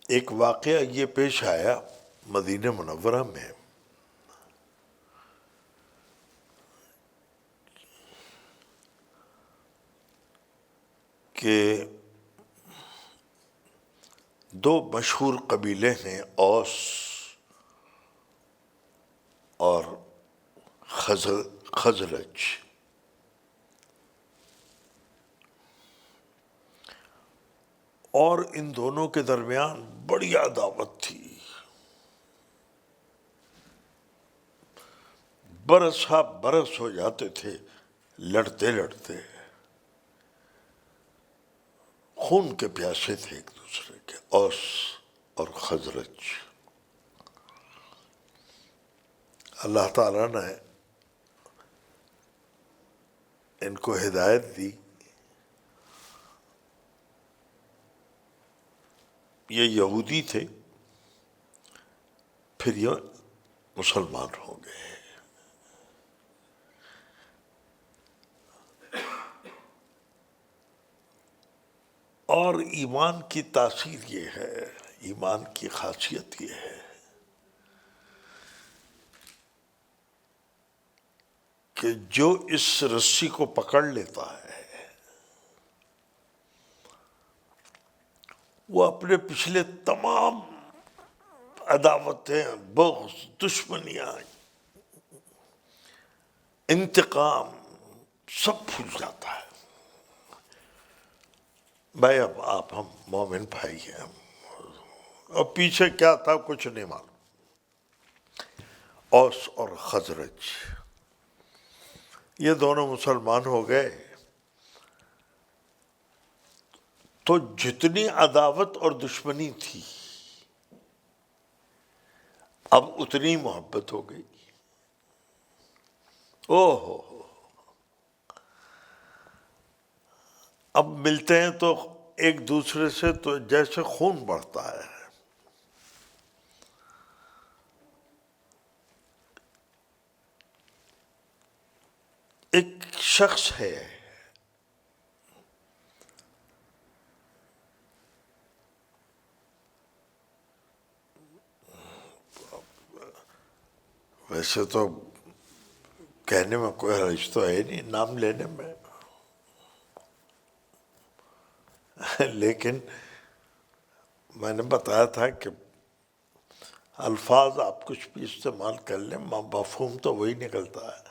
ایک واقعہ یہ پیش آیا مدینہ منورہ میں کہ دو مشہور قبیلے ہیں، اوس اور خزرج۔ اور ان دونوں کے درمیان بڑی عداوت تھی، برس ہا برس ہو جاتے تھے لڑتے لڑتے، خون کے پیاسے تھے ایک دوسرے کے، اوس اور خزرج۔ اللہ تعالیٰ نے ان کو ہدایت دی، یہ یہودی تھے، پھر یہ مسلمان ہو گئے۔ اور ایمان کی تاثیر یہ ہے، ایمان کی خاصیت یہ ہے کہ جو اس رسی کو پکڑ لیتا ہے وہ اپنے پچھلے تمام عداوتیں، بغض، دشمنیاں، انتقام سب بھول جاتا ہے۔ بھائی اب آپ ہم مومن بھائی ہیں، اور پیچھے کیا تھا کچھ نہیں معلوم۔ اوس اور خزرج یہ دونوں مسلمان ہو گئے تو جتنی عداوت اور دشمنی تھی اب اتنی محبت ہو گئی۔ اوہ ہو، اب ملتے ہیں تو ایک دوسرے سے تو جیسے خون بڑھتا ہے۔ ایک شخص ہے ویسے تو کہنے میں کوئی حرج تو ہے نہیں، نام لینے میں، لیکن میں نے بتایا تھا کہ الفاظ آپ کچھ بھی استعمال کر لیں، مفہوم تو وہی نکلتا ہے۔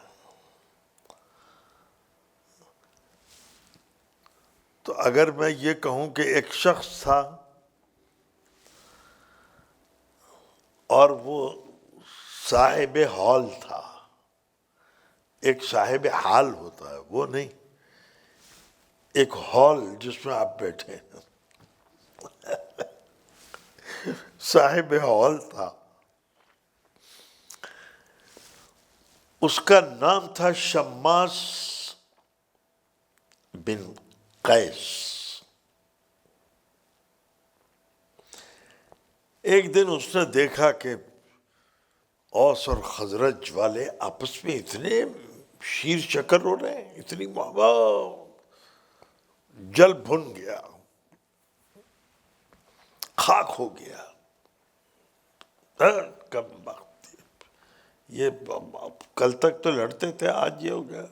تو اگر میں یہ کہوں کہ ایک شخص تھا اور وہ صاحب حال تھا، ایک صاحب حال ہوتا ہے وہ نہیں، ایک ہال جس میں آپ بیٹھے ہیں، صاحب ہال تھا، اس کا نام تھا شماس بن قیس۔ ایک دن اس نے دیکھا کہ اوس اور خزرج والے آپس میں اتنے شیر شکر ہو رہے ہیں، اتنی محبت، جل بھن گیا، خاک ہو گیا۔ کب وقت یہ کل تک تو لڑتے تھے، آج یہ ہو گیا۔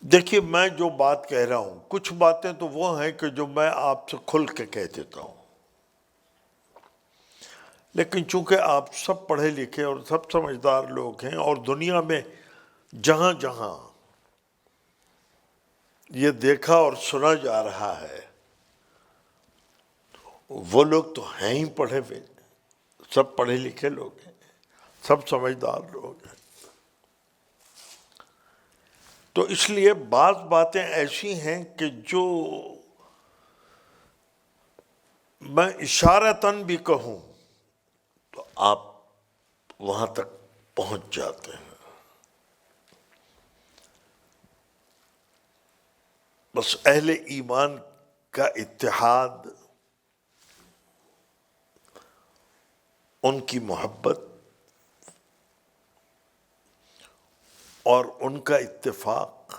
دیکھیے میں جو بات کہہ رہا ہوں، کچھ باتیں تو وہ ہیں کہ جو میں آپ سے کھل کے کہہ دیتا ہوں، لیکن چونکہ آپ سب پڑھے لکھے اور سب سمجھدار لوگ ہیں، اور دنیا میں جہاں جہاں یہ دیکھا اور سنا جا رہا ہے وہ لوگ تو ہیں ہی پڑھے ہوئے، سب پڑھے لکھے لوگ ہیں، سب سمجھدار لوگ ہیں۔ تو اس لیے بعض باتیں ایسی ہیں کہ جو میں اشارتاً بھی کہوں تو آپ وہاں تک پہنچ جاتے ہیں۔ بس اہل ایمان کا اتحاد، ان کی محبت اور ان کا اتفاق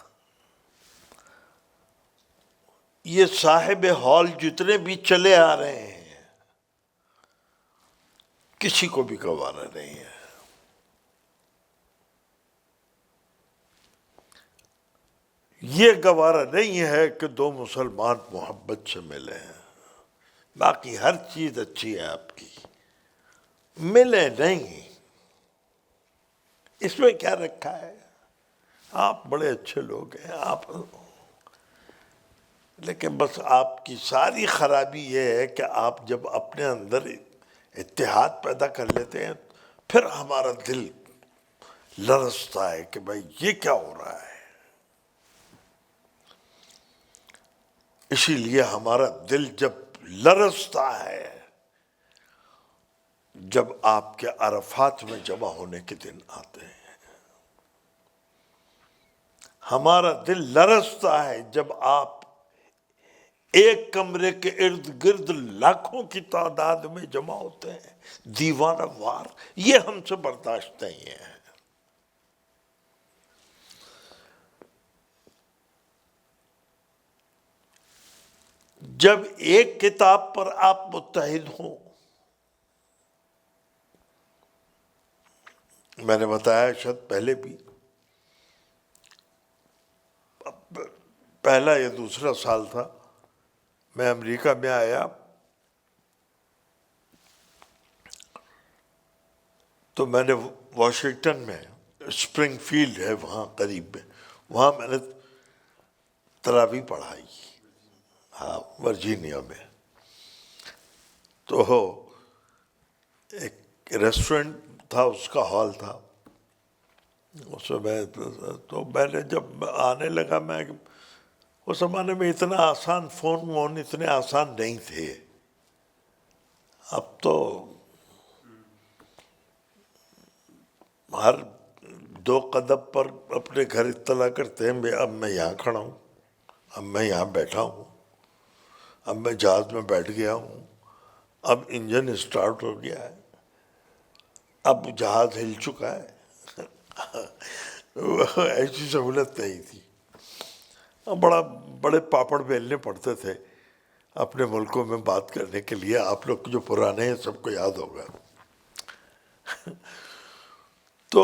یہ صاحب ہال جتنے بھی چلے آ رہے ہیں کسی کو بھی گوارا نہیں ہے. یہ گوارا نہیں ہے کہ دو مسلمان محبت سے ملے ہیں، باقی ہر چیز اچھی ہے آپ کی، ملے نہیں. اس میں کیا رکھا ہے؟ آپ بڑے اچھے لوگ ہیں آپ، لیکن بس آپ کی ساری خرابی یہ ہے کہ آپ جب اپنے اندر اتحاد پیدا کر لیتے ہیں پھر ہمارا دل لرزتا ہے کہ بھائی یہ کیا ہو رہا ہے. اسی لیے ہمارا دل جب لرزتا ہے جب آپ کے عرفات میں جمع ہونے کے دن آتے ہیں. ہمارا دل لرزتا ہے جب آپ ایک کمرے کے ارد گرد لاکھوں کی تعداد میں جمع ہوتے ہیں دیوانہ وار. یہ ہم سے برداشت نہیں ہے. جب ایک کتاب پر آپ متحد ہوں، میں نے بتایا شاید پہلے بھی، پہلا یا دوسرا سال تھا میں امریکہ میں آیا تو میں نے واشنگٹن میں اسپرنگ فیلڈ ہے وہاں قریب میں، وہاں میں نے تراویح پڑھائی. ہاں ورجینیا میں. تو ایک ریسٹورنٹ تھا، اس کا ہال تھا، اس میں تو میں نے جب آنے لگا، میں اس زمانے میں اتنا آسان فون وون اتنے آسان نہیں تھے. اب تو ہر 2 قدم پر اپنے گھر اطلاع کرتے ہیں اب میں یہاں کھڑا ہوں، اب میں یہاں بیٹھا ہوں، اب میں جہاز میں بیٹھ گیا ہوں، اب انجن اسٹارٹ ہو گیا ہے، اب جہاز ہل چکا ہے. ایسی سہولت نہیں تھی. بڑے پاپڑ بیلنے پڑتے تھے اپنے ملکوں میں بات کرنے کے لیے. آپ لوگ جو پرانے ہیں سب کو یاد ہوگا. تو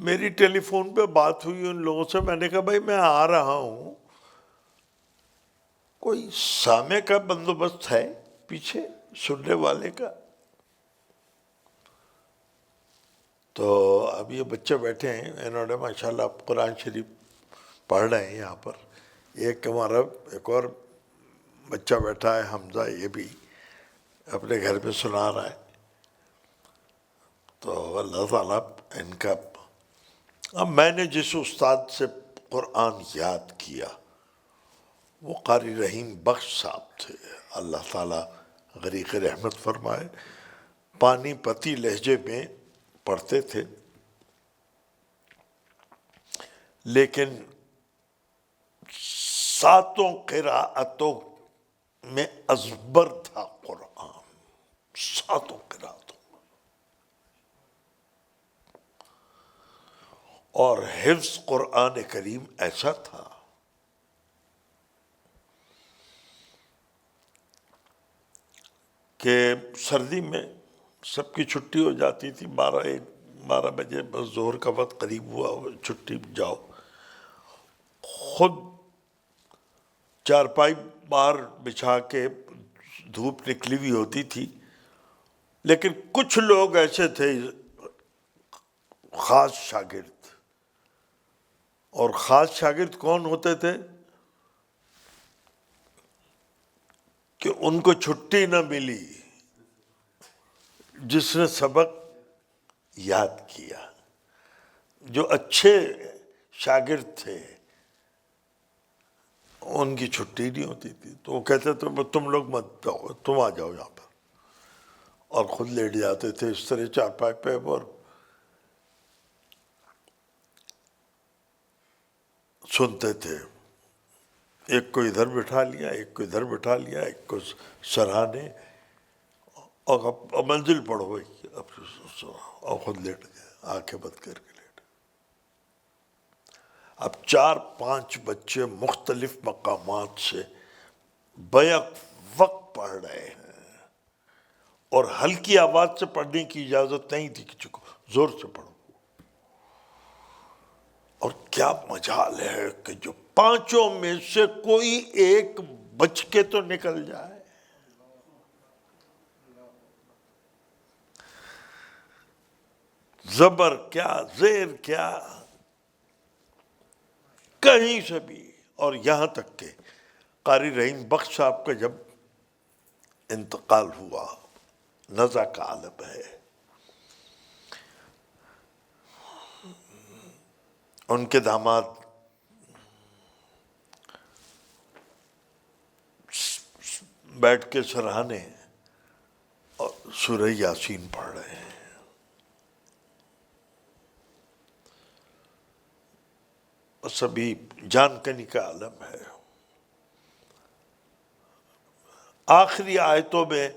میری ٹیلی فون پہ بات ہوئی ان لوگوں سے. میں نے کہا بھائی میں آ رہا ہوں، کوئی سامع کا بندوبست ہے پیچھے سننے والے کا؟ تو اب یہ بچے بیٹھے ہیں، انہوں نے ماشاءاللہ قرآن شریف پڑھ رہے ہیں یہاں پر. ایک ہمارا ایک اور بچہ بیٹھا ہے حمزہ، یہ بھی اپنے گھر میں سنا رہا ہے. تو اللہ تعالیٰ ان کا، اب میں نے جس استاد سے قرآن یاد کیا وہ قاری رحیم بخش صاحب تھے، اللہ تعالیٰ غریق رحمت فرمائے. پانی پتی لہجے میں پڑھتے تھے لیکن 7 قراءتوں میں ازبر تھا قرآن، 7 قراءتوں. اور حفظ قرآن کریم ایسا تھا کہ سردی میں سب کی چھٹی ہو جاتی تھی، 12 بجے بس ظہر کا وقت قریب ہوا، چھٹی جاؤ. خود چارپائی باہر بچھا کے دھوپ نکلی ہوئی ہوتی تھی، لیکن کچھ لوگ ایسے تھے خاص شاگرد. اور خاص شاگرد کون ہوتے تھے کہ ان کو چھٹی نہ ملی جس نے سبق یاد کیا. جو اچھے شاگرد تھے ان کی چھٹی نہیں ہوتی تھی، تو وہ کہتے تھے تم لوگ مت جاؤ، تم آ جاؤ یہاں پر، اور خود لیٹ جاتے تھے اس طرح چارپائی پہ اور سنتے تھے. ایک کو ادھر بٹھا لیا، ایک کو ادھر بٹھا لیا، ایک کو سراہنے، اور اب منزل پڑھو گئی، اور خود لیٹ گئے آنکھیں بند کر کے لیٹ. اب 4-5 بچے مختلف مقامات سے بیک وقت پڑھ رہے ہیں، اور ہلکی آواز سے پڑھنے کی اجازت نہیں تھی، کسی کو زور سے پڑھو. اور کیا مجال ہے کہ جو 5 میں سے کوئی ایک بچ کے تو نکل جائے. زبر کیا، زیر کیا، کہیں سے بھی. اور یہاں تک کہ قاری رحیم بخش صاحب کا جب انتقال ہوا، نزع کا عالم ہے، ان کے داماد بیٹھ کے سرہانے اور سورہ یاسین پڑھ رہے ہیں. سبھی جان کنی کا عالم ہے. آخری آیتوں میں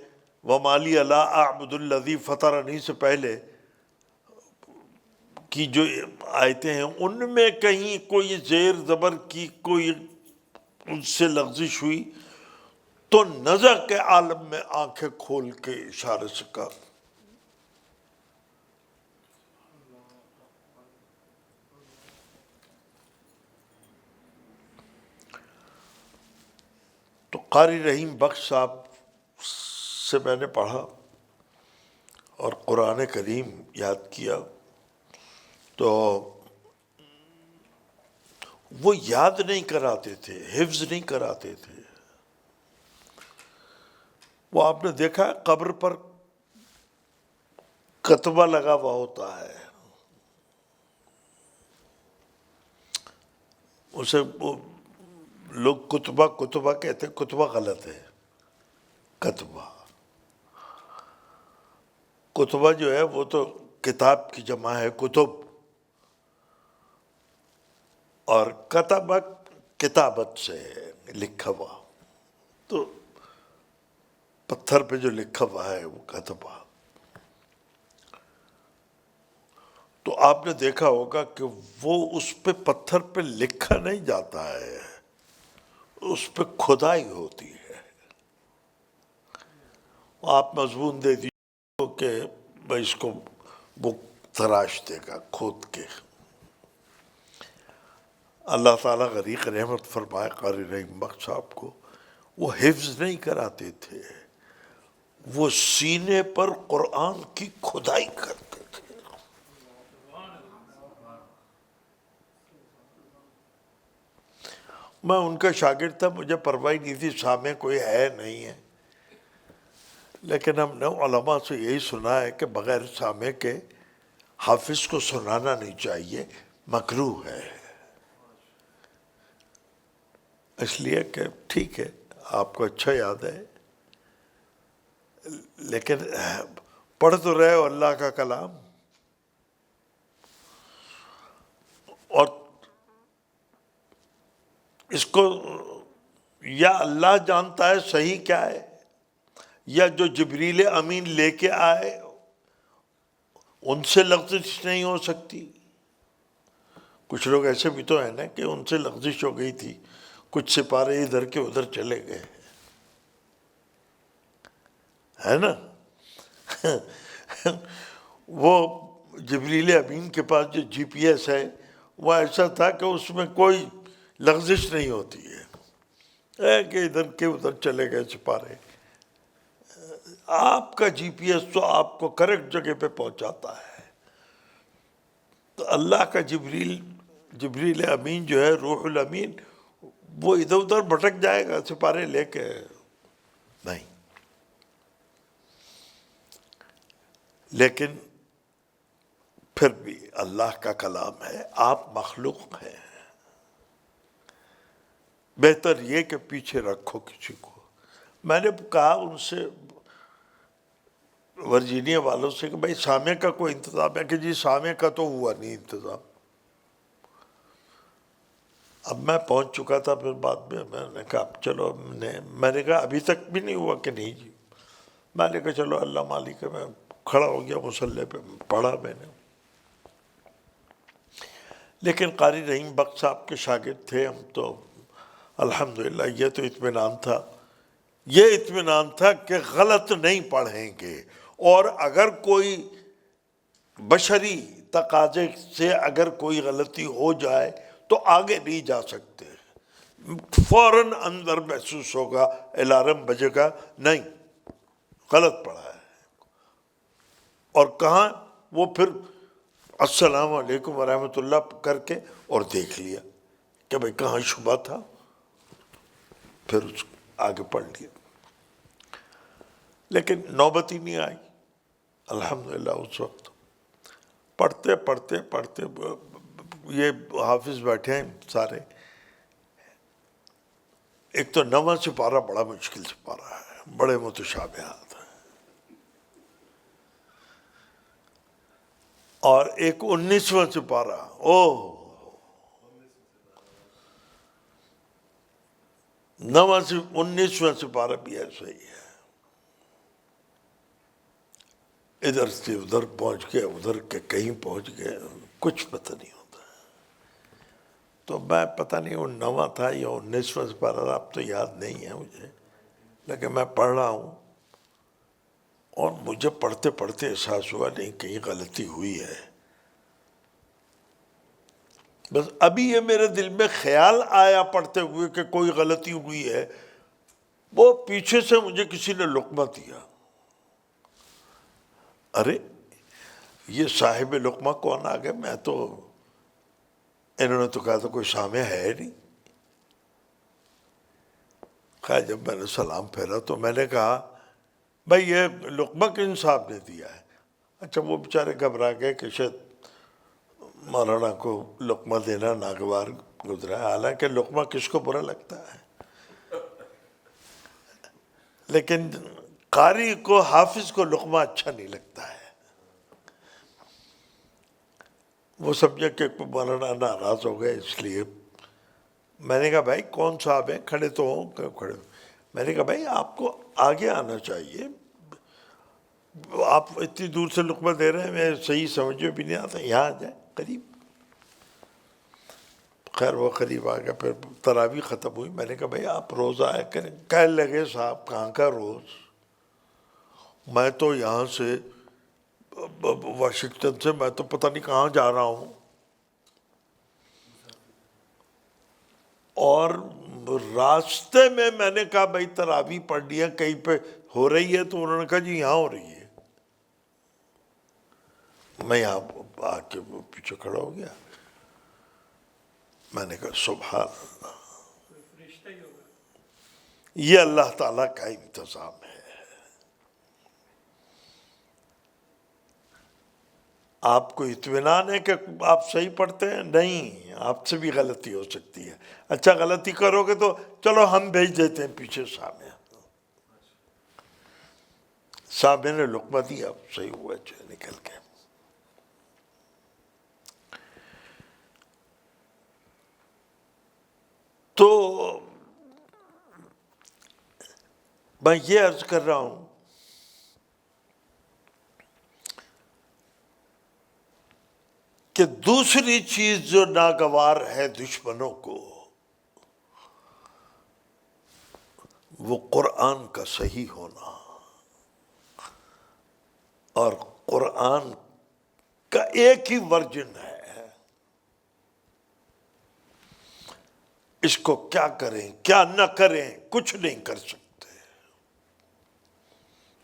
وَمَا لِيَ لَا أَعْبُدُ الَّذِي فَطَرَنِي سے پہلے کی جو آیتیں ہیں، ان میں کہیں کوئی زیر زبر کی کوئی ان سے لغزش ہوئی تو نزع کے عالم میں آنکھیں کھول کے اشارے سے کہا. تو قاری رحیم بخش صاحب سے میں نے پڑھا اور قرآن کریم یاد کیا، تو وہ یاد نہیں کراتے تھے، حفظ نہیں کراتے تھے. وہ آپ نے دیکھا ہے قبر پر کتبہ لگا ہوا ہوتا ہے، اسے وہ لوگ کتبہ کہتے ہیں. کتبہ غلط ہے، کتبہ جو ہے وہ تو کتاب کی جمع ہے کتب، اور کتبہ کتابت سے ہے، لکھا ہوا. تو پتھر پہ جو لکھا ہوا ہے وہ کتبہ. تو آپ نے دیکھا ہوگا کہ وہ اس پہ پتھر پہ لکھا نہیں جاتا ہے، اس پہ کھدائی ہوتی ہے. آپ مضمون دے دیجیے کہ میں اس کو وہ تراش دے گا کھود کے. اللہ تعالیٰ غریق رحمت فرمائے قاری رحیم بخش صاحب کو، وہ حفظ نہیں کراتے تھے، وہ سینے پر قرآن کی کھدائی کرتے تھے. میں ان کا شاگرد تھا، مجھے پرواہ نہیں تھی سامع کوئی ہے نہیں ہے، لیکن ہم نے علماء سے یہی سنا ہے کہ بغیر سامع کے حافظ کو سنانا نہیں چاہیے، مکروہ ہے. اس لیے کہ ٹھیک ہے آپ کو اچھا یاد ہے، لیکن پڑھ تو رہے ہو اللہ کا کلام. اور اس کو یا اللہ جانتا ہے صحیح کیا ہے، یا جو جبریل امین لے کے آئے ان سے لغزش نہیں ہو سکتی. کچھ لوگ ایسے بھی تو ہیں نا کہ ان سے لغزش ہو گئی تھی، کچھ سپارے ادھر کے ادھر چلے گئے، ہے نا. وہ جبریل امین کے پاس جو جی پی ایس ہے وہ ایسا تھا کہ اس میں کوئی لغزش نہیں ہوتی ہے کہ ادھر کے ادھر چلے گئے سپارے. آپ کا جی پی ایس تو آپ کو کریکٹ جگہ پہ پہنچاتا ہے. تو اللہ کا جبریل امین جو ہے روح الامین، وہ ادھر ادھر بھٹک جائے گا سپارے لے کے؟ نہیں. لیکن پھر بھی اللہ کا کلام ہے، آپ مخلوق ہیں، بہتر یہ کہ پیچھے رکھو کسی کو. میں نے کہا ان سے، ورجینیا والوں سے، کہ بھائی سامع کا کوئی انتظام ہے؟ کہ جی سامع کا تو ہوا نہیں انتظام. اب میں پہنچ چکا تھا، پھر بعد میں نے کہا چلو، میں نے کہا ابھی تک بھی نہیں ہوا کہ نہیں جی. میں نے کہا چلو اللہ مالک ہے. میں کھڑا ہو گیا مصلی پہ، پڑھا میں نے. لیکن قاری رحیم بخش صاحب کے شاگرد تھے ہم تو الحمدللہ، یہ تو اطمینان تھا، یہ اطمینان تھا کہ غلط نہیں پڑھیں گے، اور اگر کوئی بشری تقاضے سے اگر کوئی غلطی ہو جائے تو آگے نہیں جا سکتے، فوراً اندر محسوس ہوگا، الارم بجے گا، نہیں غلط پڑھا ہے، اور کہاں وہ پھر السلام علیکم ورحمۃ اللہ کر کے اور دیکھ لیا کہ بھئی کہاں شبہ تھا، پھر اس آگے پڑھ لیا، لیکن نوبت ہی نہیں آئی الحمدللہ۔ اس وقت پڑھتے پڑھتے پڑھتے یہ حافظ بیٹھے ہیں سارے، ایک تو 9واں سپارہ بڑا مشکل سپارہ ہے، بڑے متشابہات ہیں، اور ایک 19واں سپارہ، 19واں سپارہ بھی ایسا ہی ہے، ادھر سے ادھر پہنچ گئے، ادھر کے کہیں پہنچ گئے، کچھ پتہ نہیں ہوتا۔ تو میں پتہ نہیں وہ 9واں تھا یا 19واں سپارہ تھا، اب تو یاد نہیں ہے مجھے، لیکن میں پڑھ رہا ہوں اور مجھے پڑھتے پڑھتے احساس ہوا نہیں کہیں غلطی ہوئی ہے، بس ابھی یہ میرے دل میں خیال آیا پڑھتے ہوئے کہ کوئی غلطی ہوئی ہے، وہ پیچھے سے مجھے کسی نے لقمہ دیا، ارے یہ صاحب لقمہ کون آ گئے، میں تو انہوں نے تو کہا تھا کوئی سامع ہے نہیں۔ خیر جب میں نے سلام پھیرا تو میں نے کہا بھائی یہ لقمہ کن صاحب نے دیا ہے؟ اچھا وہ بیچارے گھبرا گئے کہ شاید مولانا کو لقمہ دینا ناگوار گزرا ہے، حالانکہ لقمہ کس کو برا لگتا ہے، لیکن قاری کو، حافظ کو لقمہ اچھا نہیں لگتا ہے، وہ سمجھے کہ مولانا ناراض ہو گئے، اس لیے میں نے کہا بھائی کون صاحب ہیں، کھڑے تو ہوں، کھڑے، میں نے کہا بھائی آپ کو آگے آنا چاہیے، آپ اتنی دور سے لقمہ دے رہے ہیں، میں صحیح سمجھ میں بھی نہیں آتا، یہاں آ جائیں قریب۔ خیر وہ قریب آ گیا، پھر تراویح ختم ہوئی، میں نے کہا بھائی آپ روز آیا کریں، کہنے لگے صاحب کہاں کا روز، میں تو یہاں سے واشنگٹن سے میں تو پتہ نہیں کہاں جا رہا ہوں، اور راستے میں نے کہا بھائی تراویح پڑھنی ہے کہیں پہ ہو رہی ہے، تو انہوں نے کہا جی یہاں ہو رہی ہے، میں یہاں آ کے پیچھے کھڑا ہو گیا، میں نے کہا سبحان اللہ، یہ اللہ تعالیٰ کا انتظام ہے، آپ کو اطمینان ہے کہ آپ صحیح پڑھتے ہیں؟ نہیں، آپ سے بھی غلطی ہو سکتی ہے، اچھا غلطی کرو گے تو چلو ہم بھیج دیتے ہیں پیچھے سامنے، سامنے نے لقمہ دیا، صحیح ہوا جو نکل کے۔ تو میں یہ عرض کر رہا ہوں کہ دوسری چیز جو ناگوار ہے دشمنوں کو، وہ قرآن کا صحیح ہونا، اور قرآن کا ایک ہی ورژن ہے، اس کو کیا کریں کیا نہ کریں کچھ نہیں کر سکتے،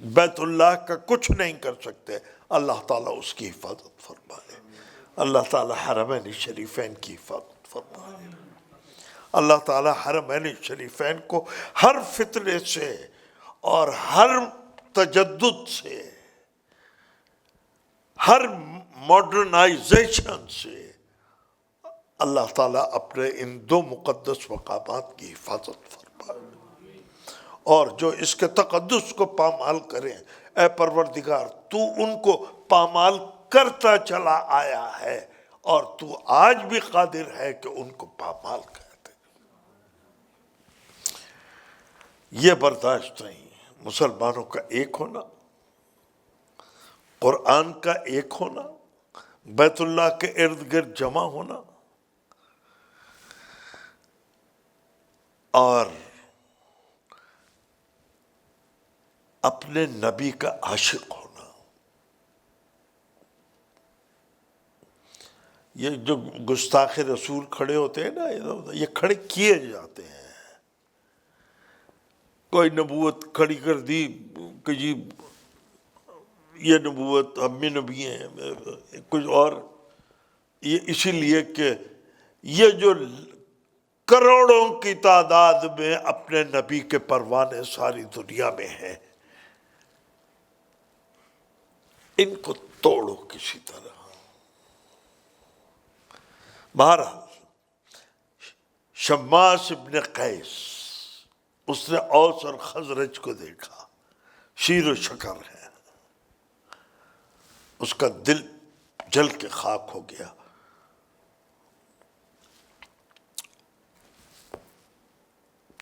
بیت اللہ کا کچھ نہیں کر سکتے، اللہ تعالیٰ اس کی حفاظت فرمائے، اللہ تعالیٰ حرمین شریفین کی حفاظت فرمائے، اللہ تعالیٰ حرمین شریفین کو ہر فتنے سے اور ہر تجدد سے، ہر ماڈرنائزیشن سے اللہ تعالیٰ اپنے ان دو مقدس مقامات کی حفاظت فرمائے، اور جو اس کے تقدس کو پامال کریں، اے پروردگار تو ان کو پامال کرتا چلا آیا ہے، اور تو آج بھی قادر ہے کہ ان کو پامال کر دے، یہ برداشت نہیں۔ مسلمانوں کا ایک ہونا، قرآن کا ایک ہونا، بیت اللہ کے ارد گرد جمع ہونا، اور اپنے نبی کا عاشق ہونا. یہ جو گستاخ رسول کھڑے ہوتے ہیں نا یہ کھڑے کیے جاتے ہیں. کوئی نبوت کھڑی کر دی کہ جی یہ نبوت ہم بھی نبی ہیں کچھ اور، یہ اسی لیے کہ یہ جو کروڑوں کی تعداد میں اپنے نبی کے پروانے ساری دنیا میں ہیں، ان کو توڑو کسی طرح. بہرحال شماس ابن قیس اس نے اوس اور خزرج کو دیکھا، شیر و شکر ہے، اس کا دل جل کے خاک ہو گیا.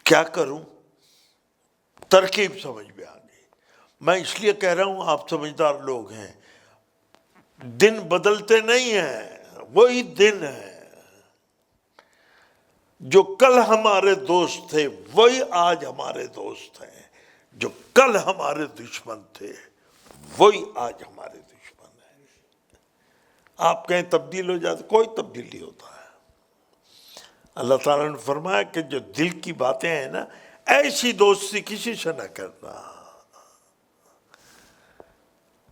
کیا کروں؟ ترکیب سمجھ میں آ گئی. میں اس لیے کہہ رہا ہوں آپ سمجھدار لوگ ہیں، دن بدلتے نہیں ہیں، وہی دن ہے. جو کل ہمارے دوست تھے وہی آج ہمارے دوست ہیں، جو کل ہمارے دشمن تھے وہی آج ہمارے دشمن ہیں. آپ کہیں تبدیل ہو جاتے، کوئی تبدیل نہیں ہوتا ہے. اللہ تعالیٰ نے فرمایا کہ جو دل کی باتیں ہیں نا، ایسی دوستی کسی سے نہ کرنا،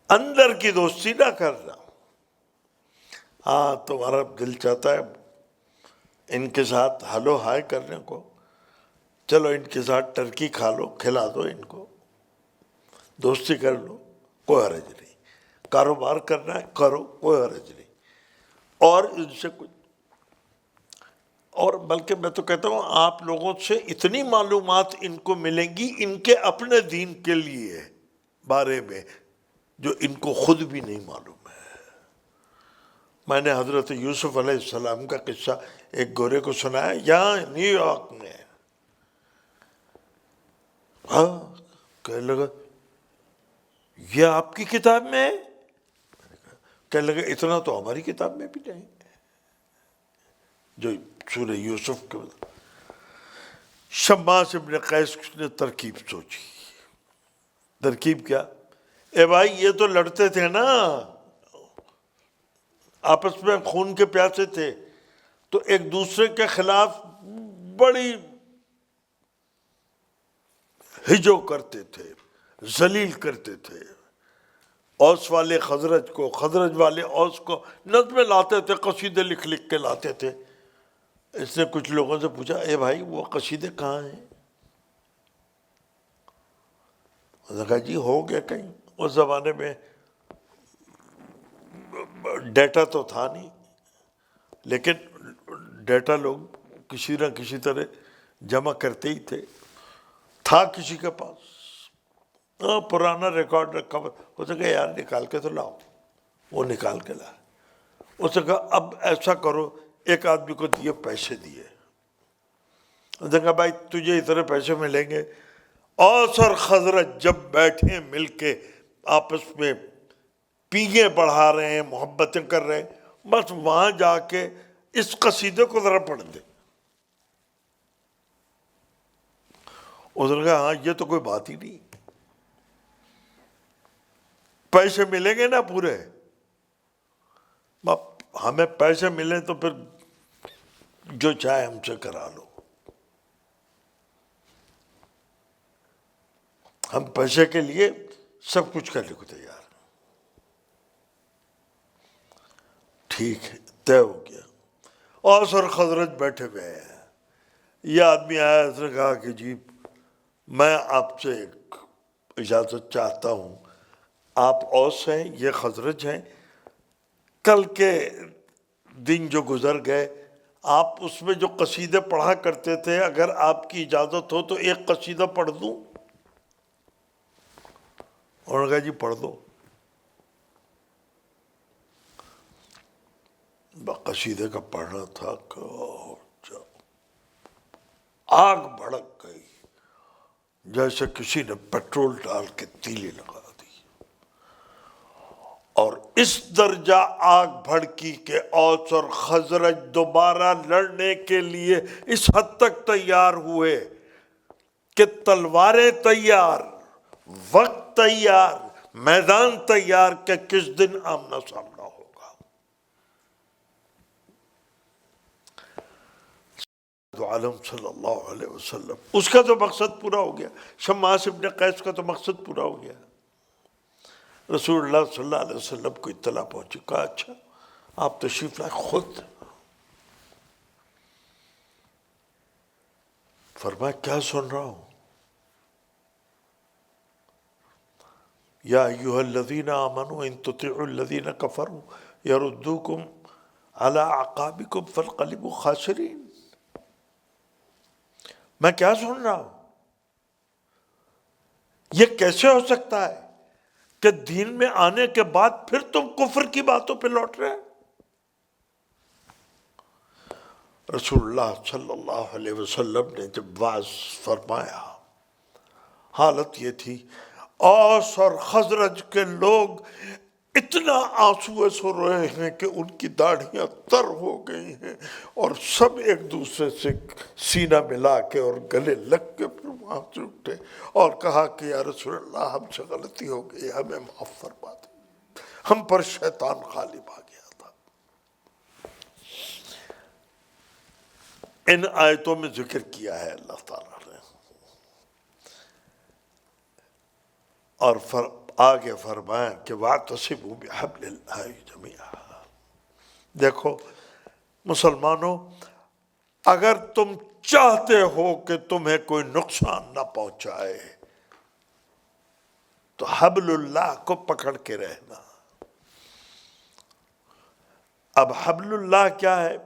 اندر کی دوستی نہ کرنا. ہاں تمہارا دل چاہتا ہے ان کے ساتھ ہلو ہائے کرنے کو، چلو ان کے ساتھ ٹرکی کھا لو، کھلا دو ان کو، دوستی کر لو، کوئی حرج نہیں. کاروبار کرنا ہے کرو، کوئی حرج نہیں. اور ان سے کچھ، اور بلکہ میں تو کہتا ہوں آپ لوگوں سے اتنی معلومات ان کو ملیں گی ان کے اپنے دین کے لیے بارے میں جو ان کو خود بھی نہیں معلوم ہے. میں نے حضرت یوسف علیہ السلام کا قصہ ایک گورے کو سنایا یہاں نیو یارک میں. ہاں کہنے لگا یہ آپ کی کتاب میں ہے؟ کہنے لگا اتنا تو ہماری کتاب میں بھی نہیں. جو سورہ یوسف کے شماس ابن قیس نے ترکیب سوچی. ترکیب کیا؟ اے بھائی یہ تو لڑتے تھے نا، آپس میں خون کے پیاسے تھے، تو ایک دوسرے کے خلاف بڑی ہجو کرتے تھے، ذلیل کرتے تھے. اوس والے خزرج کو، خزرج والے اوس کو نظمیں لاتے تھے، قصیدے لکھ لکھ کے لاتے تھے. اس نے کچھ لوگوں سے پوچھا اے بھائی وہ قصیدے کہاں ہیں؟ انہوں نے کہا جی ہو گیا کہیں. اس زمانے میں ڈیٹا تو تھا نہیں، لیکن ڈیٹا لوگ کسی نہ کسی طرح جمع کرتے ہی تھے. تھا کسی کے پاس پرانا ریکارڈ رکھا ہوا، اسے کہا یار نکال کے تو لاؤ. وہ نکال کے لایا. اسے کہا اب ایسا کرو، ایک آدمی کو دیے پیسے دیے. اسے کہا بھائی تجھے اتنے پیسے ملیں گے. اوس اور خزرج جب بیٹھے مل کے آپس میں پیگیں بڑھا رہے ہیں، محبتیں کر رہے ہیں، بس وہاں جا کے اس قصیدے کو ذرا پڑھ دے. اس نے کہا ہاں یہ تو کوئی بات ہی نہیں، پیسے ملیں گے نا پورے، ہمیں پیسے ملیں تو پھر جو چاہے ہم سے کرا لو، ہم پیسے کے لیے سب کچھ کرنے کو تیار. ٹھیک ہے طے ہو گیا. اوس اور خزرج بیٹھے ہوئے ہیں. یہ آدمی آیا، اس نے کہا کہ جی میں آپ سے ایک اجازت چاہتا ہوں، آپ اوس ہیں یہ خزرج ہیں، کل کے دن جو گزر گئے آپ اس میں جو قصیدے پڑھا کرتے تھے، اگر آپ کی اجازت ہو تو ایک قصیدہ پڑھ دوں؟ انہوں نے کہا جی پڑھ دو. قصیدے کا پڑھنا تھا کہ آگ بھڑک گئی، جیسے کسی نے پیٹرول ڈال کے تیلی لگا دی، اور اس درجہ آگ بھڑکی کہ اوس اور خزرج دوبارہ لڑنے کے لیے اس حد تک تیار ہوئے کہ تلواریں تیار، وقت تیار، میدان تیار کہ کس دن آمنا سامنا ہوگا۔ عالم صلی اللہ علیہ وسلم، اس کا تو مقصد پورا ہو گیا، شماس ابن قیس کا تو مقصد پورا ہو گیا۔ رسول اللہ صلی اللہ علیہ وسلم کو اطلاع پہنچی، کہا اچھا آپ تشریف لائے، خود فرمایا کیا سن رہا ہوں؟ یا ایھا الذین آمنوا ان تطیعوا الذین کفروا یردوکم علی اعقابکم فانقلبوا خاسرین۔ میں کیا سن رہا ہوں؟ یہ کیسے ہو سکتا ہے کہ دین میں آنے کے بعد پھر تم کفر کی باتوں پہ لوٹ رہے ہیں؟ رسول اللہ صلی اللہ علیہ وسلم نے جب واعظ فرمایا، حالت یہ تھی اوس اور خزرج کے لوگ اتنا آنسو سو رہے ہیں کہ ان کی داڑھیاں تر ہو گئی ہیں، اور سب ایک دوسرے سے سینہ ملا کے اور گلے لگ کے پھر وہاں سے اٹھے اور کہا کہ یا رسول اللہ ہم سے غلطی ہو گئی، ہمیں معاف فرما دیں، ہم پر شیطان غالب آ گیا تھا۔ ان آیتوں میں ذکر کیا ہے اللہ تعالیٰ نے، اور آگے فرمایا کہ وَاعْتَصِمُوا بِحَبْلِ اللَّهِ جَمِيعًا۔ دیکھو مسلمانوں، اگر تم چاہتے ہو کہ تمہیں کوئی نقصان نہ پہنچائے تو حبل اللہ کو پکڑ کے رہنا۔ اب حبل اللہ کیا ہے؟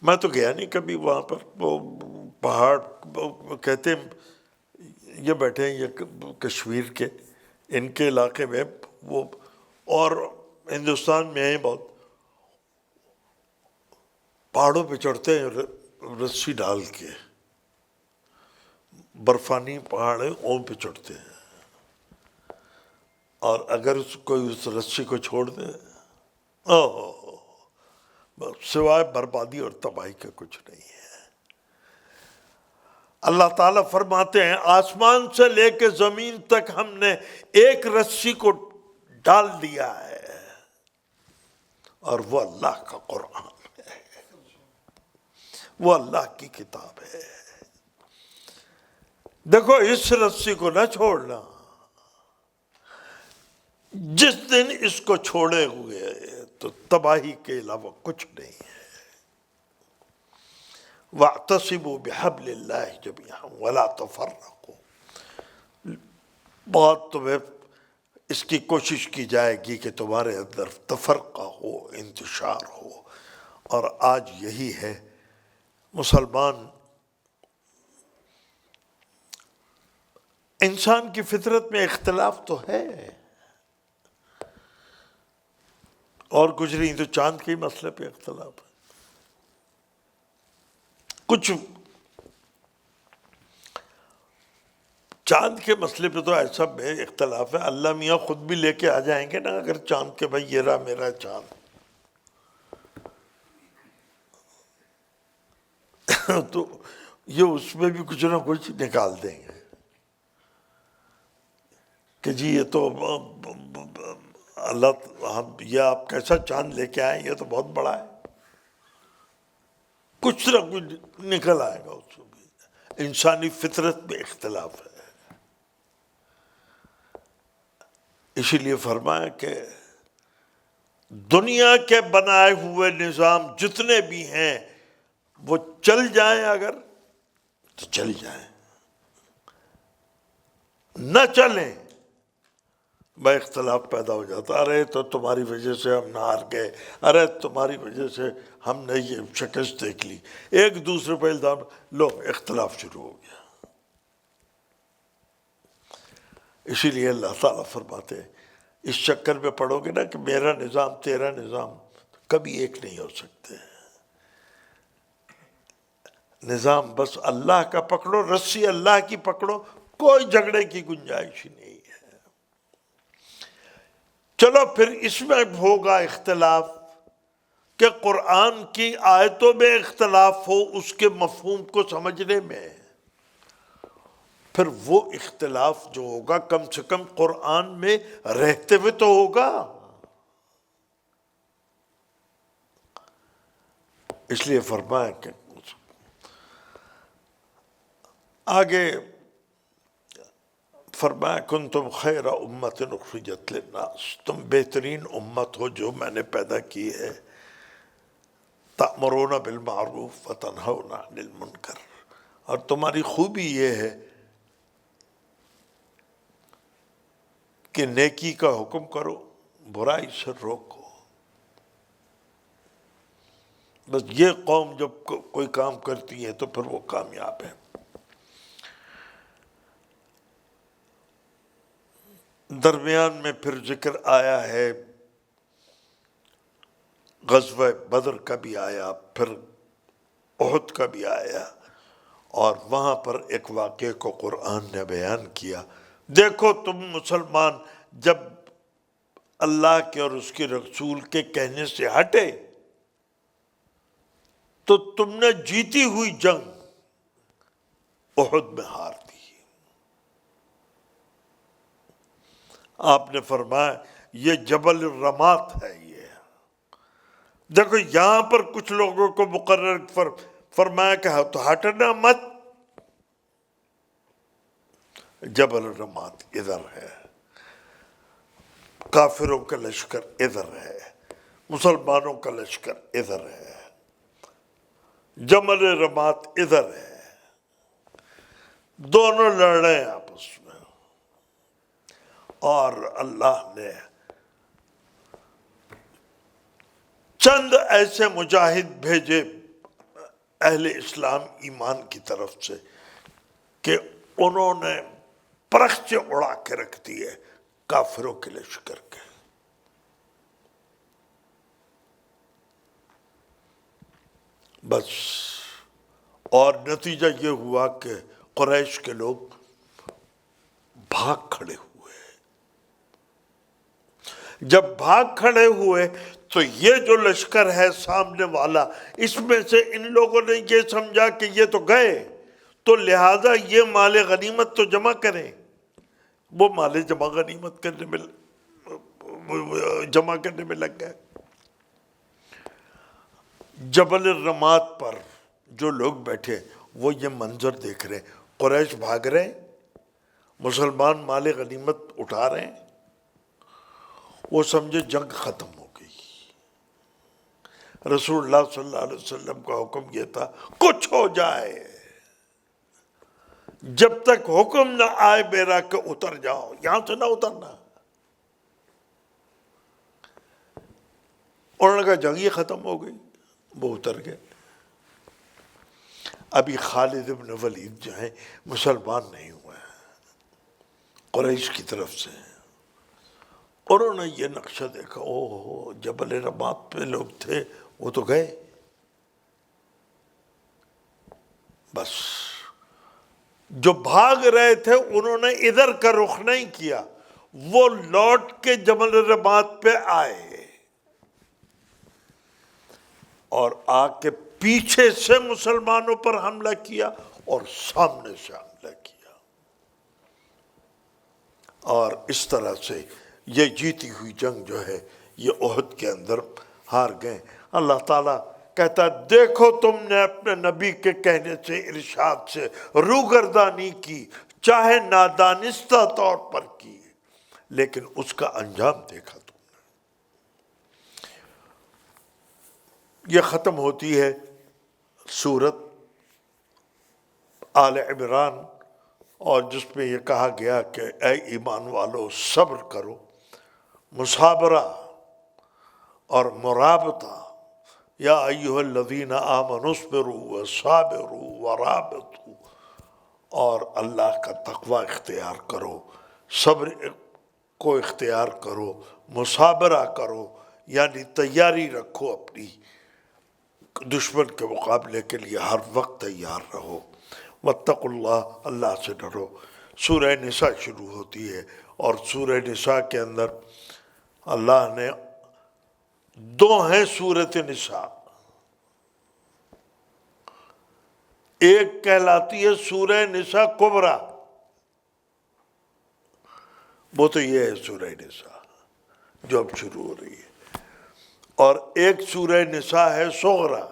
میں تو گیا نہیں کبھی وہاں پر، وہ پہاڑ کہتے ہیں یہ بیٹھے ہیں یہ کشمیر کے، ان کے علاقے میں وہ، اور ہندوستان میں ہیں بہت، پہاڑوں پہ چڑھتے ہیں رسی ڈال کے، برفانی پہاڑ ہے اون پہ چڑھتے ہیں، اور اگر کوئی اس رسی کو چھوڑ دے سوائے بربادی اور تباہی کا کچھ نہیں ہے۔ اللہ تعالیٰ فرماتے ہیں آسمان سے لے کے زمین تک ہم نے ایک رسی کو ڈال دیا ہے، اور وہ اللہ کا قرآن ہے، وہ اللہ کی کتاب ہے۔ دیکھو اس رسی کو نہ چھوڑنا، جس دن اس کو چھوڑے ہوئے تو تباہی کے علاوہ کچھ نہیں ہے۔ وَاعْتَصِمُوا بِحَبْلِ اللَّهِ جَمِيعًا وَلَا تَفَرَّقُوا۔ بہت تمہیں اس کی کوشش کی جائے گی کہ تمہارے اندر تفرقہ ہو، انتشار ہو، اور آج یہی ہے۔ مسلمان انسان کی فطرت میں اختلاف تو ہے، اور کچھ نہیں تو چاند کے مسئلے پہ اختلاف ہے، کچھ چاند کے مسئلے پہ تو ایسا بے اختلاف ہے، اللہ میاں خود بھی لے کے آ جائیں گے نا اگر چاند کے، بھائی یہ رہا میرا چاند، تو یہ اس میں بھی کچھ نہ کچھ نکال دیں گے کہ جی یہ تو اللہ، ہم یہ آپ کیسا چاند لے کے آئے، یہ تو بہت بڑا ہے، کچھ نہ کچھ نکل آئے گا اس میں بھی۔ انسانی فطرت میں اختلاف ہے، اسی لیے فرمایا کہ دنیا کے بنائے ہوئے نظام جتنے بھی ہیں وہ چل جائیں اگر تو چل جائیں، نہ چلیں بھائی اختلاف پیدا ہو جاتا، ارے تو تمہاری وجہ سے ہم نہ ہار گئے، ارے تمہاری وجہ سے ہم نے یہ شکست دیکھ لی، ایک دوسرے پہ الزام، لو اختلاف شروع ہو گیا۔ اسی لیے اللہ تعالیٰ فرماتے ہیں اس چکر میں پڑھو گے نا کہ میرا نظام تیرا نظام کبھی ایک نہیں ہو سکتے، نظام بس اللہ کا پکڑو، رسی اللہ کی پکڑو، کوئی جھگڑے کی گنجائش ہی نہیں ہے۔ چلو پھر اس میں ہوگا اختلاف کہ قرآن کی آیتوں میں اختلاف ہو اس کے مفہوم کو سمجھنے میں، پھر وہ اختلاف جو ہوگا کم سے کم قرآن میں رہتے ہوئے تو ہوگا۔ اس لیے فرمایا کہ آگے فرمایا کنتم خیر امت اخرجت للناس، تم بہترین امت ہو جو میں نے پیدا کی ہے، تأمرون بالمعروف وتنہون عن المنکر، اور تمہاری خوبی یہ ہے کہ نیکی کا حکم کرو، برائی سے روکو۔ بس یہ قوم جب کوئی کام کرتی ہے تو پھر وہ کامیاب ہے۔ درمیان میں پھر ذکر آیا ہے، غزوہ بدر کا بھی آیا، پھر احد کا بھی آیا، اور وہاں پر ایک واقعے کو قرآن نے بیان کیا۔ دیکھو تم مسلمان جب اللہ کے اور اس کے رسول کے کہنے سے ہٹے تو تم نے جیتی ہوئی جنگ احد میں ہار دی۔ آپ نے فرمایا یہ جبل الرمات ہے۔ یہ دیکھو یہاں پر کچھ لوگوں کو مقرر فرمایا کہ تو ہٹنا مت، جبل الرمات ادھر ہے، کافروں کا لشکر ادھر ہے، مسلمانوں کا لشکر ادھر ہے، جبل الرمات ادھر ہے، دونوں لڑ رہے ہیں آپس میں۔ اور اللہ نے چند ایسے مجاہد بھیجے اہل اسلام ایمان کی طرف سے کہ انہوں نے پرخچے اڑا کے رکھ دیے کافروں کے لشکر کے۔ بس اور نتیجہ یہ ہوا کہ قریش کے لوگ بھاگ کھڑے ہوئے۔ جب بھاگ کھڑے ہوئے تو یہ جو لشکر ہے سامنے والا، اس میں سے ان لوگوں نے یہ سمجھا کہ یہ تو گئے، تو لہٰذا یہ مال غنیمت تو جمع کریں۔ وہ مال غنیمت جمع کرنے میں لگ گئے۔ جبل الرمات پر جو لوگ بیٹھے وہ یہ منظر دیکھ رہے ہیں، قریش بھاگ رہے ہیں، مسلمان مال غنیمت اٹھا رہے ہیں۔ وہ سمجھے جنگ ختم ہو گئی۔ رسول اللہ صلی اللہ علیہ وسلم کا حکم یہ تھا کچھ ہو جائے، جب تک حکم نہ آئے میرا کہ اتر جاؤ، یہاں سے نہ اترنا۔ انہوں نے کہا جنگ یہ ختم ہو گئی، وہ اتر گئے۔ ابھی خالد بن ولید جو ہیں مسلمان نہیں ہوئے ہیں، قریش کی طرف سے۔ انہوں نے یہ نقشہ دیکھا، اوہ جبل رمات پہ لوگ تھے، وہ تو گئے۔ بس جو بھاگ رہے تھے انہوں نے ادھر کا رخ نہیں کیا، وہ لوٹ کے جبل رمات پہ آئے اور آ کے پیچھے سے مسلمانوں پر حملہ کیا اور سامنے سے حملہ کیا، اور اس طرح سے یہ جیتی ہوئی جنگ جو ہے یہ احد کے اندر ہار گئے۔ اللہ تعالیٰ کہتا ہے دیکھو تم نے اپنے نبی کے کہنے سے، ارشاد سے روگردانی کی، چاہے نادانستہ طور پر کی، لیکن اس کا انجام دیکھا تم نے۔ یہ ختم ہوتی ہے سورت آل عمران، اور جس میں یہ کہا گیا کہ اے ایمان والو صبر کرو، مصابرہ اور مرابطہ، یا ایھا الذین آمنوا اصبروا وصابروا ورابطوا، اور اللہ کا تقوی اختیار کرو، صبر کو اختیار کرو، مصابرہ کرو، یعنی تیاری رکھو اپنی، دشمن کے مقابلے کے لیے ہر وقت تیار رہو۔ واتقوا اللہ، اللہ سے ڈرو۔ سورہ نساء شروع ہوتی ہے، اور سورہ نساء کے اندر اللہ نے دو ہیں سورۃ نساء، ایک کہلاتی ہے سورہ نساء کبریٰ، وہ تو یہ ہے سورہ نساء جو اب شروع ہو رہی ہے، اور ایک سورہ نساء ہے صغریٰ،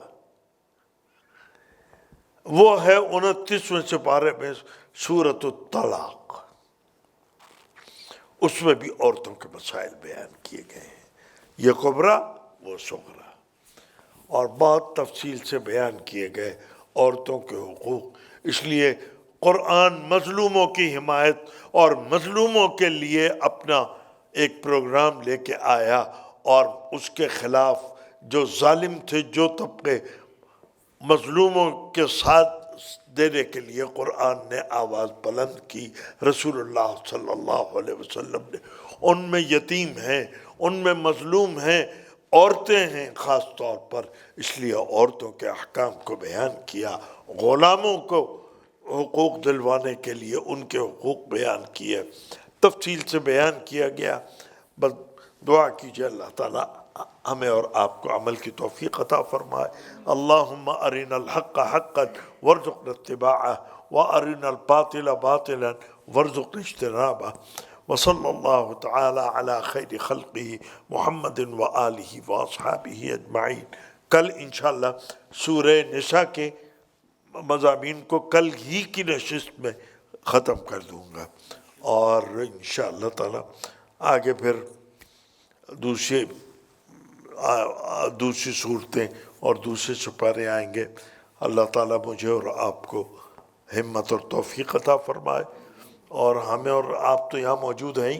وہ ہے 29ویں سپارے میں سورۃ الطلاق، اس میں بھی عورتوں کے مسائل بیان کیے گئے ہیں، یہ کبریٰ وہ صغریٰ، اور بہت تفصیل سے بیان کیے گئے عورتوں کے حقوق۔ اس لیے قرآن مظلوموں کی حمایت اور مظلوموں کے لیے اپنا ایک پروگرام لے کے آیا، اور اس کے خلاف جو ظالم تھے، جو طبقے مظلوموں کے ساتھ دینے کے لیے قرآن نے آواز بلند کی، رسول اللہ صلی اللہ علیہ وسلم نے، ان میں یتیم ہیں، ان میں مظلوم ہیں، عورتیں ہیں خاص طور پر، اس لیے عورتوں کے احکام کو بیان کیا، غلاموں کو حقوق دلوانے کے لیے ان کے حقوق بیان کیے، تفصیل سے بیان کیا گیا۔ بس دعا کیجئے اللہ تعالیٰ ہمیں اور آپ کو عمل کی توفیق عطا فرمائے۔ اللہم ارنا الحق حقا وارزقنا اتباعہ وارنا الباطل باطلا وارزقنا اجتنابہ، وصلی اللہ تعالی علی خیر خلقہ محمد وآلہ واصحابہ اجمعین۔ کل انشاءاللہ سورہ نساء کے مضامین کو کل ہی کی نشست میں ختم کر دوں گا، اور انشاءاللہ تعالی آگے پھر دوسری صورتیں اور دوسرے سپارے آئیں گے۔ اللہ تعالیٰ مجھے اور آپ کو ہمت اور توفیق عطا فرمائے، اور ہمیں اور آپ تو یہاں موجود ہیں ہی،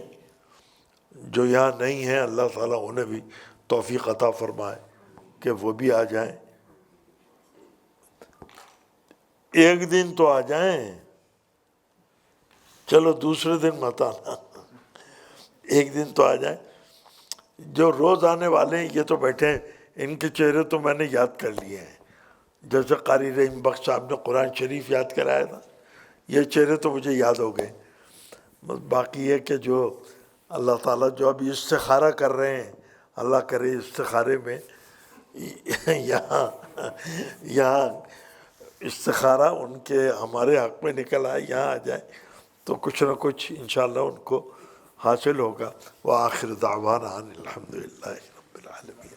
جو یہاں نہیں ہیں اللہ تعالیٰ انہیں بھی توفیق عطا فرمائے کہ وہ بھی آ جائیں، ایک دن تو آ جائیں، چلو دوسرے دن مت آنا، ایک دن تو آ جائیں۔ جو روز آنے والے ہیں یہ تو بیٹھے ہیں، ان کے چہرے تو میں نے یاد کر لیے ہیں، جیسے قاری رحیم بخش صاحب نے قرآن شریف یاد کرایا تھا، یہ چہرے تو مجھے یاد ہو گئے۔ بس باقی ہے کہ جو اللہ تعالیٰ جو ابھی استخارہ کر رہے ہیں، اللہ کرے استخارے میں یہاں استخارہ ان کے ہمارے حق میں نکل آئے، یہاں آ جائے تو کچھ نہ کچھ انشاءاللہ ان کو حاصل ہوگا۔ وآخر دعوانا ان الحمدللہ رب العالمین۔